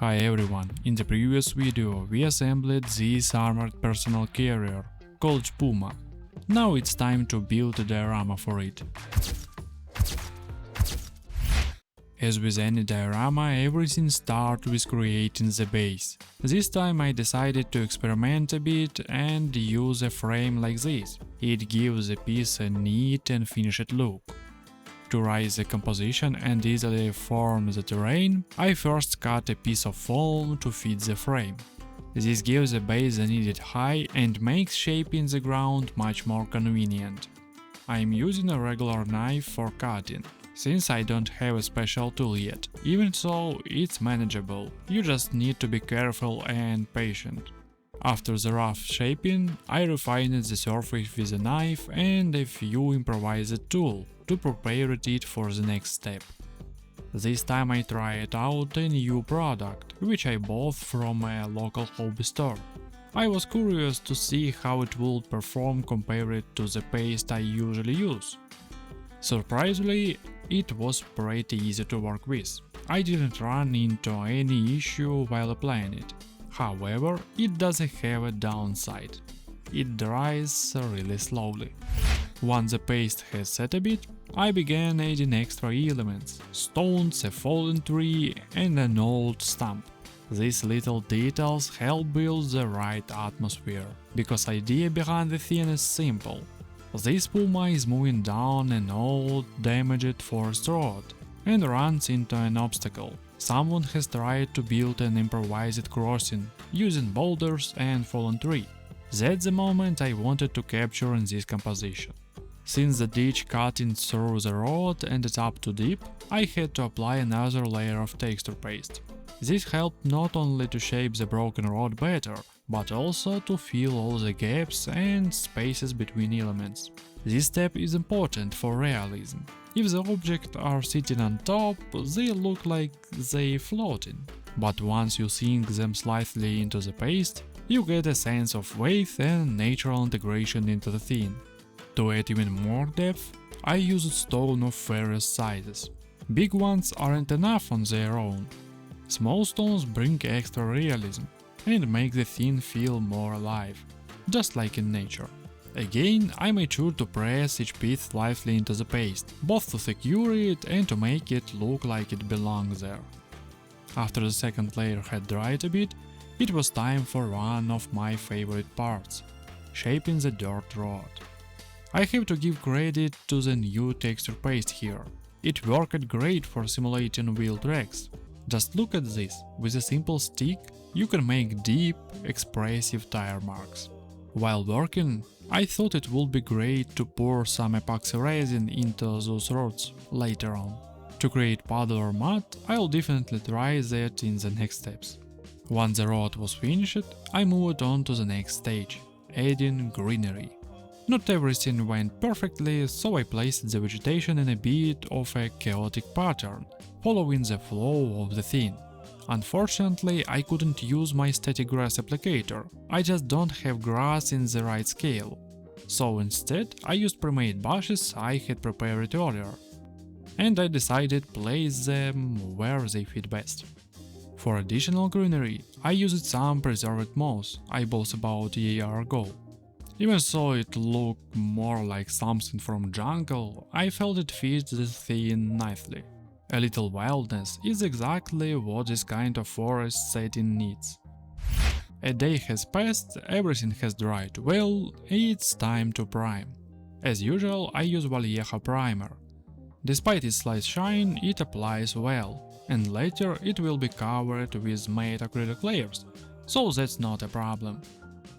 Hi everyone, in the previous video we assembled this armored personal carrier, called Puma. Now it's time to build a diorama for it. As with any diorama, everything starts with creating the base. This time I decided to experiment a bit and use a frame like this. It gives the piece a neat and finished look. To raise the composition and easily form the terrain, I first cut a piece of foam to fit the frame. This gives the base the needed height and makes shaping the ground much more convenient. I am using a regular knife for cutting, since I don't have a special tool yet. Even so, it's manageable, you just need to be careful and patient. After the rough shaping, I refined the surface with a knife and a few improvised tools to prepare it for the next step. This time I tried out a new product, which I bought from a local hobby store. I was curious to see how it would perform compared to the paste I usually use. Surprisingly, it was pretty easy to work with. I didn't run into any issue while applying it. However, it doesn't have a downside. It dries really slowly. Once the paste has set a bit, I began adding extra elements: stones, a fallen tree and an old stump. These little details help build the right atmosphere, because idea behind the thing is simple. This Puma is moving down an old, damaged forest road and runs into an obstacle. Someone has tried to build an improvised crossing using boulders and fallen tree. That's the moment I wanted to capture in this composition. Since the ditch cutting through the road ended up too deep, I had to apply another layer of texture paste. This helped not only to shape the broken road better, but also to fill all the gaps and spaces between elements. This step is important for realism. If the objects are sitting on top, they look like they're floating. But once you sink them slightly into the paste, you get a sense of weight and natural integration into the thing. To add even more depth, I used stone of various sizes. Big ones aren't enough on their own. Small stones bring extra realism and make the thing feel more alive, just like in nature. Again, I made sure to press each piece slightly into the paste, both to secure it and to make it look like it belongs there. After the second layer had dried a bit, it was time for one of my favorite parts – shaping the dirt road. I have to give credit to the new texture paste here. It worked great for simulating wheel tracks. Just look at this, with a simple stick you can make deep, expressive tire marks. While working, I thought it would be great to pour some epoxy resin into those roads later on. To create puddle or mud, I'll definitely try that in the next steps. Once the road was finished, I moved on to the next stage, adding greenery. Not everything went perfectly, so I placed the vegetation in a bit of a chaotic pattern, following the flow of the thing. Unfortunately, I couldn't use my static grass applicator, I just don't have grass in the right scale. So instead, I used pre-made bushes I had prepared earlier. And I decided to place them where they fit best. For additional greenery, I used some preserved moss I bought about a year ago. Even though it looked more like something from jungle, I felt it fit the theme nicely. A little wildness is exactly what this kind of forest setting needs. A day has passed, everything has dried well, it's time to prime. As usual, I use WWII primer. Despite its slight shine, it applies well, and later it will be covered with matte acrylic layers, so that's not a problem.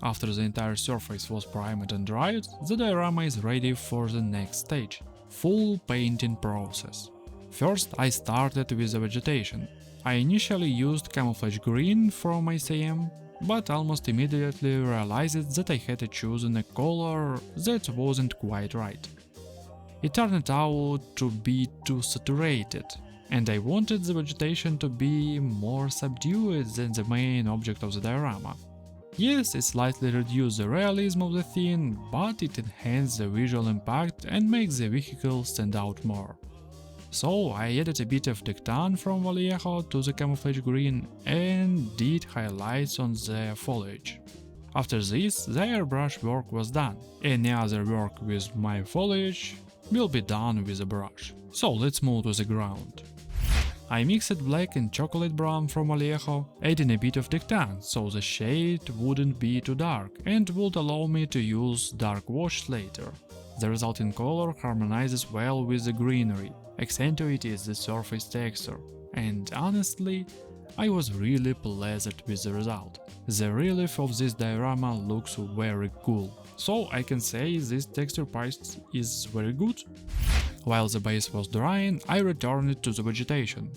After the entire surface was primed and dried, the diorama is ready for the next stage – full painting process. First, I started with the vegetation. I initially used camouflage green from ICM, but almost immediately realized that I had chosen a color that wasn't quite right. It turned out to be too saturated, and I wanted the vegetation to be more subdued than the main object of the diorama. Yes, it slightly reduced the realism of the thing, but it enhanced the visual impact and makes the vehicle stand out more. So I added a bit of Dectan from Vallejo to the camouflage green and did highlights on the foliage. After this, the airbrush work was done. Any other work with my foliage will be done with a brush. So let's move to the ground. I mixed black and chocolate brown from Vallejo, adding a bit of Dectan, so the shade wouldn't be too dark and would allow me to use dark wash later. The resulting color harmonizes well with the greenery, accentuates the surface texture, and honestly, I was really pleased with the result. The relief of this diorama looks very cool, so I can say this texture paste is very good. While the base was drying, I returned it to the vegetation.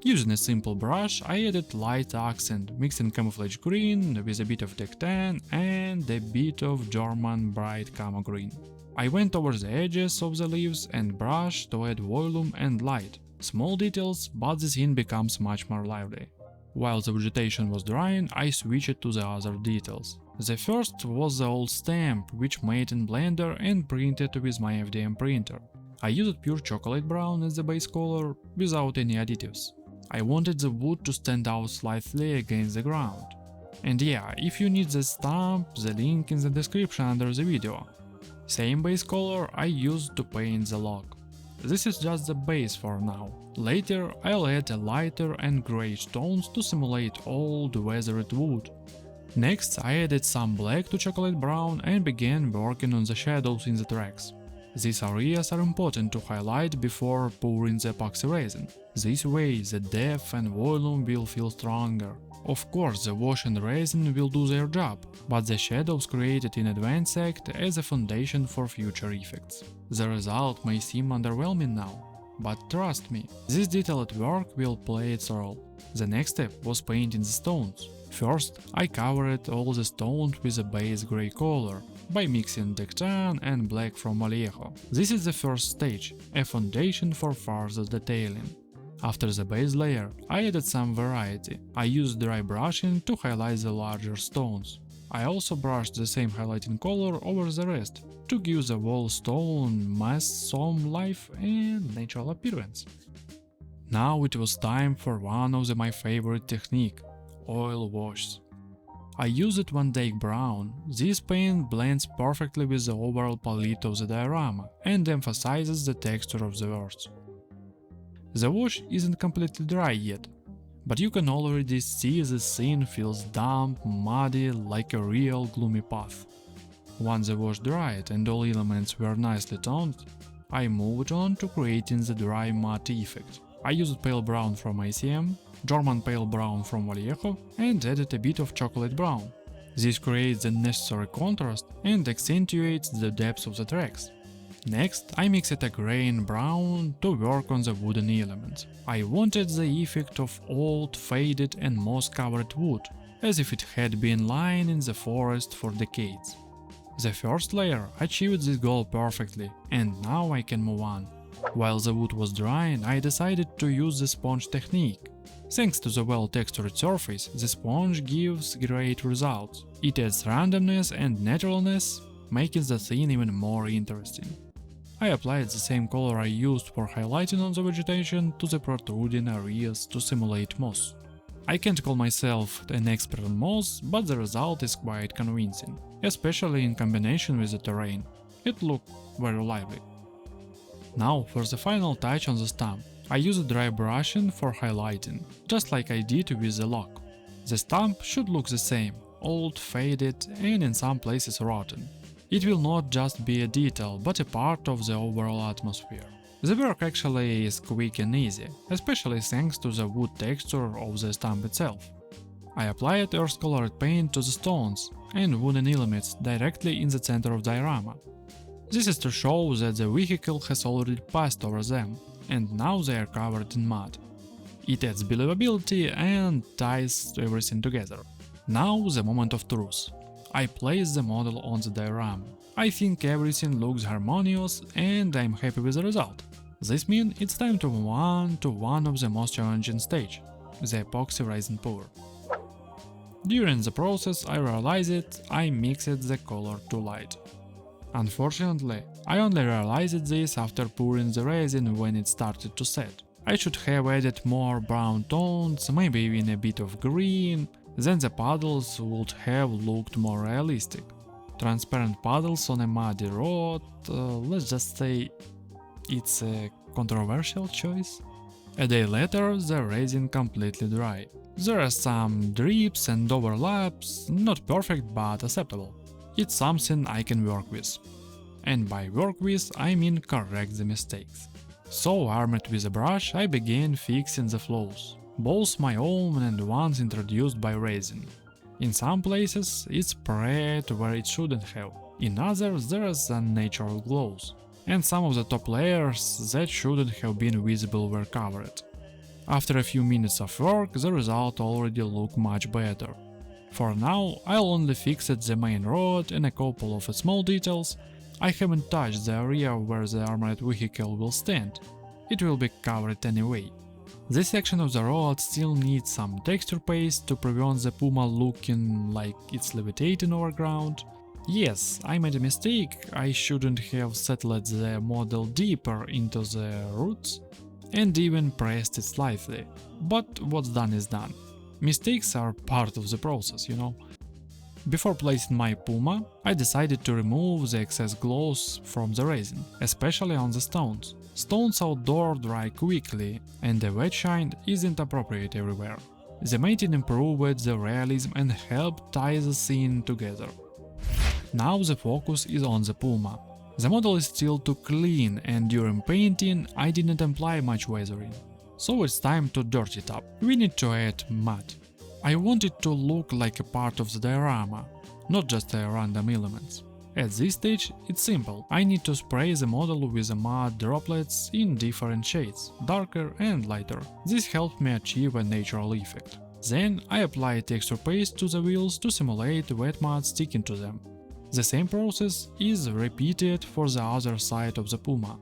Using a simple brush, I added light accent, mixing camouflage green with a bit of Dectan and a bit of German bright camo green. I went over the edges of the leaves and brushed to add volume and light. Small details, but the scene becomes much more lively. While the vegetation was drying, I switched to the other details. The first was the old stamp, which made in Blender and printed with my FDM printer. I used pure chocolate brown as the base color, without any additives. I wanted the wood to stand out slightly against the ground. And yeah, if you need the stamp, the link in the description under the video. Same base color I used to paint the log. This is just the base for now. Later I'll add a lighter and greyish tones to simulate old weathered wood. Next I added some black to chocolate brown and began working on the shadows in the tracks. These areas are important to highlight before pouring the epoxy resin. This way the depth and volume will feel stronger. Of course, the wash and resin will do their job, but the shadows created in advance act as a foundation for future effects. The result may seem underwhelming now, but trust me, this detailed work will play its role. The next step was painting the stones. First, I covered all the stones with a base grey color, by mixing Dectan and black from Vallejo. This is the first stage, a foundation for further detailing. After the base layer, I added some variety. I used dry brushing to highlight the larger stones. I also brushed the same highlighting color over the rest, to give the whole stone mass some life and natural appearance. Now it was time for one of my favorite technique – oil wash. I used Van Dyke Brown. This paint blends perfectly with the overall palette of the diorama and emphasizes the texture of the words. The wash isn't completely dry yet, but you can already see the scene feels damp, muddy, like a real gloomy path. Once the wash dried and all elements were nicely toned, I moved on to creating the dry matte effect. I used pale brown from ACM, German pale brown from Vallejo and added a bit of chocolate brown. This creates the necessary contrast and accentuates the depth of the tracks. Next, I mixed a grey and brown to work on the wooden elements. I wanted the effect of old, faded and moss-covered wood, as if it had been lying in the forest for decades. The first layer achieved this goal perfectly, and now I can move on. While the wood was drying, I decided to use the sponge technique. Thanks to the well-textured surface, the sponge gives great results. It adds randomness and naturalness, making the scene even more interesting. I applied the same color I used for highlighting on the vegetation to the protruding areas to simulate moss. I can't call myself an expert on moss, but the result is quite convincing, especially in combination with the terrain. It looked very lively. Now for the final touch on the stump. I used dry brushing for highlighting, just like I did with the lock. The stump should look the same, old, faded and in some places rotten. It will not just be a detail, but a part of the overall atmosphere. The work actually is quick and easy, especially thanks to the wood texture of the stump itself. I applied earth-colored paint to the stones and wooden elements directly in the center of the diorama. This is to show that the vehicle has already passed over them, and now they are covered in mud. It adds believability and ties everything together. Now the moment of truth. I place the model on the diorama. I think everything looks harmonious and I'm happy with the result. This means it's time to move on to one of the most challenging stage, the epoxy resin pour. During the process I realized I mixed the color too light. Unfortunately, I only realized this after pouring the resin when it started to set. I should have added more brown tones, maybe even a bit of green, then the puddles would have looked more realistic. Transparent puddles on a muddy road, let's just say it's a controversial choice. A day later, the resin completely dry. There are some drips and overlaps, not perfect but acceptable. It's something I can work with. And by work with, I mean correct the mistakes. So armed with a brush, I began fixing the flaws, both my own and ones introduced by resin. In some places it's spread where it shouldn't have, in others there are unnatural glows, and some of the top layers that shouldn't have been visible were covered. After a few minutes of work, the result already looked much better. For now, I'll only fix the main rod and a couple of small details. I haven't touched the area where the armored vehicle will stand. It will be covered anyway. This section of the rod still needs some texture paste to prevent the Puma looking like it's levitating over ground. Yes, I made a mistake, I shouldn't have settled the model deeper into the roots and even pressed it slightly, but what's done is done. Mistakes are part of the process, you know. Before placing my Puma, I decided to remove the excess gloss from the resin, especially on the stones. Stones outdoor dry quickly, and the wet shine isn't appropriate everywhere. The mating improved the realism and helped tie the scene together. Now the focus is on the Puma. The model is still too clean, and during painting I didn't apply much weathering. So it's time to dirty it up. We need to add mud. I want it to look like a part of the diorama, not just random elements. At this stage it's simple, I need to spray the model with the mud droplets in different shades, darker and lighter. This helped me achieve a natural effect. Then I apply texture paste to the wheels to simulate wet mud sticking to them. The same process is repeated for the other side of the Puma.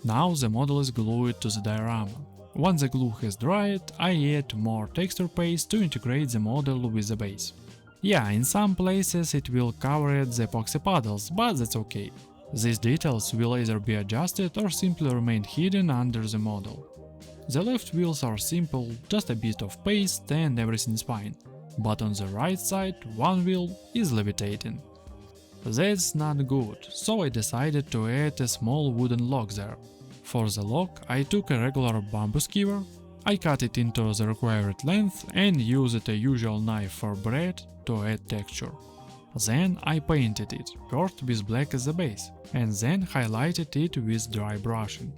Now the model is glued to the diorama. Once the glue has dried, I add more texture paste to integrate the model with the base. Yeah, in some places it will cover the epoxy puddles, but that's okay. These details will either be adjusted or simply remain hidden under the model. The left wheels are simple, just a bit of paste and everything's fine. But on the right side, one wheel is levitating. That's not good, so I decided to add a small wooden lock there. For the lock, I took a regular bamboo skewer, I cut it into the required length and used a usual knife for bread to add texture. Then I painted it, first with black as the base, and then highlighted it with dry brushing.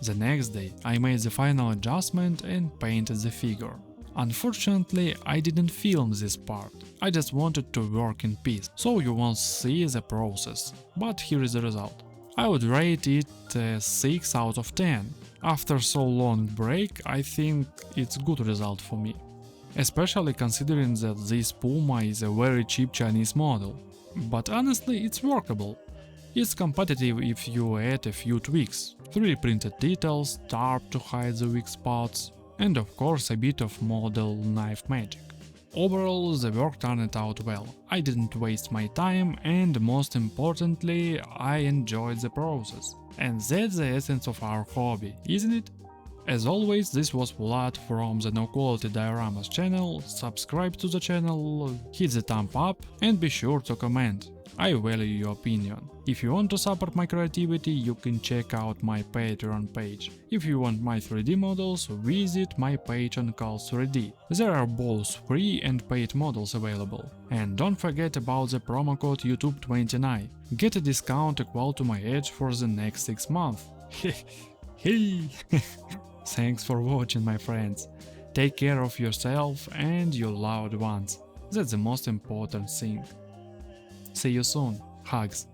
The next day I made the final adjustment and painted the figure. Unfortunately, I didn't film this part, I just wanted to work in peace, so you won't see the process, but here is the result. I would rate it a 6 out of 10. After so long break, I think it's a good result for me. Especially considering that this Puma is a very cheap Chinese model. But honestly, it's workable. It's competitive if you add a few tweaks, 3D printed details, tarp to hide the weak spots, and of course a bit of model knife magic. Overall, the work turned out well, I didn't waste my time and most importantly, I enjoyed the process. And that's the essence of our hobby, isn't it? As always, this was Vlad from the No Quality Dioramas channel. Subscribe to the channel, hit the thumb up and be sure to comment. I value your opinion. If you want to support my creativity, you can check out my Patreon page. If you want my 3D models, visit my page on Call3D. There are both free and paid models available. And don't forget about the promo code YouTube29. Get a discount equal to my age for the next 6 months. Hey! Thanks for watching, my friends. Take care of yourself and your loved ones. That's the most important thing. See you soon. Hugs.